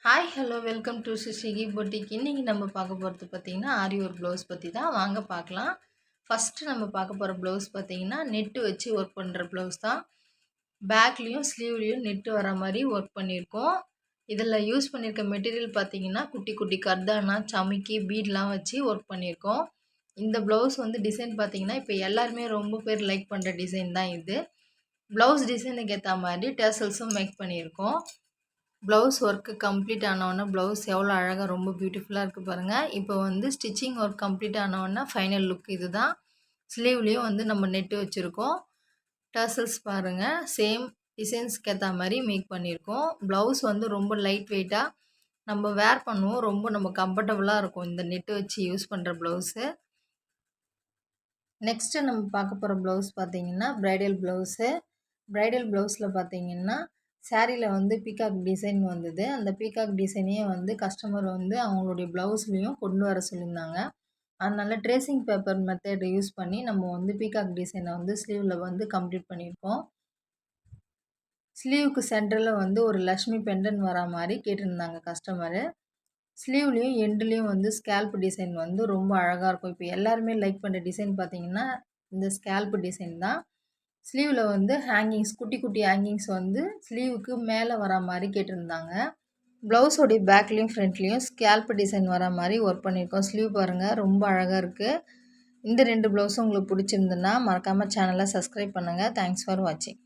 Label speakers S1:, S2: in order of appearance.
S1: Hi hello welcome to சுஷிகி boutique. இன்றைக்கி நம்ம பார்க்க போகிறது பார்த்திங்கன்னா ஆரி ஒர்க் ப்ளவுஸ் பற்றி தான். வாங்க பார்க்கலாம். ஃபஸ்ட்டு நம்ம பார்க்க போகிற ப்ளவுஸ் பார்த்திங்கன்னா நெட்டு வச்சு ஒர்க் பண்ணுற ப்ளவுஸ் தான். பேக்லேயும் ஸ்லீவ்லேயும் நெட்டு வர மாதிரி ஒர்க் பண்ணியிருக்கோம். இதில் யூஸ் பண்ணியிருக்க மெட்டீரியல் பார்த்திங்கன்னா குட்டி குட்டி கர்தானா சமிக்கி பீட்லாம் வச்சு ஒர்க் பண்ணியிருக்கோம். இந்த ப்ளவுஸ் வந்து டிசைன் பார்த்திங்கன்னா இப்போ எல்லாருமே ரொம்ப பேர் லைக் பண்ணுற டிசைன் தான் இது. ப்ளவுஸ் டிசைனுக்கு ஏற்ற மாதிரி டேசல்ஸும் மேக் பண்ணியிருக்கோம். ப்ளவுஸ் ஒர்க்கு கம்ப்ளீட் ஆனவுடனே ப்ளவுஸ் எவ்வளோ அழகாக ரொம்ப பியூட்டிஃபுல்லாக இருக்குது பாருங்கள். இப்போ வந்து ஸ்டிச்சிங் ஒர்க் கம்ப்ளீட் ஆனவுடனே ஃபைனல் லுக் இது தான். ஸ்லீவ்லேயும் வந்து நம்ம நெட்டு வச்சுருக்கோம். டர்சல்ஸ் பாருங்கள், சேம் டிசைன்ஸ்க்கு ஏற்ற மாதிரி மேக் பண்ணியிருக்கோம். ப்ளவுஸ் வந்து ரொம்ப லைட் வெயிட்டாக நம்ம வேர் பண்ணுவோம். ரொம்ப நம்ம கம்ஃபர்டபுளாக இருக்கும் இந்த நெட்டு வச்சு யூஸ் பண்ணுற ப்ளவுஸு. நெக்ஸ்ட்டு நம்ம பார்க்க போகிற ப்ளவுஸ் பார்த்திங்கன்னா ப்ரைடல் ப்ளவுஸு. ப்ரைடல் ப்ளவுஸில் பார்த்திங்கன்னா சாரியில் வந்து பீகாக் டிசைன் வந்தது. அந்த பீகாக் டிசைனையே வந்து கஸ்டமர் வந்து அவங்களுடைய ப்ளவுஸ்லேயும் கொண்டு வர சொல்லியிருந்தாங்க. அதனால் ட்ரேசிங் பேப்பர் மெத்தட் யூஸ் பண்ணி நம்ம வந்து பீகாக் டிசைனை வந்து ஸ்லீவில் வந்து கம்ப்ளீட் பண்ணியிருக்கோம். ஸ்லீவுக்கு சென்டரில் வந்து ஒரு லக்ஷ்மி பெண்டன் வர மாதிரி கேட்டிருந்தாங்க கஸ்டமரு. ஸ்லீவ்லேயும் எண்டுலேயும் வந்து ஸ்கேல்ப் டிசைன் வந்து ரொம்ப அழகாக இருக்கும். இப்போ எல்லாருமே லைக் பண்ணுற டிசைன் பார்த்திங்கன்னா இந்த ஸ்கேல்ப் டிசைன் தான். ஸ்லீவில் வந்து ஹேங்கிங்ஸ் குட்டி குட்டி ஹேங்கிங்ஸ் வந்து ஸ்லீவுக்கு மேலே வர மாதிரி கேட்டிருந்தாங்க. ப்ளவுஸோடைய பேக்லேயும் ஃப்ரண்ட்லேயும் ஸ்கேல்ப் டிசைன் வர மாதிரி ஒர்க் பண்ணியிருக்கோம். ஸ்லீவ் பாருங்கள் ரொம்ப அழகாக இருக்குது. இந்த 2 ப்ளவுஸும் உங்களுக்கு பிடிச்சிருந்துன்னா மறக்காமல் சேனலை சப்ஸ்கிரைப் பண்ணுங்கள். தேங்க்ஸ் ஃபார் வாட்சிங்.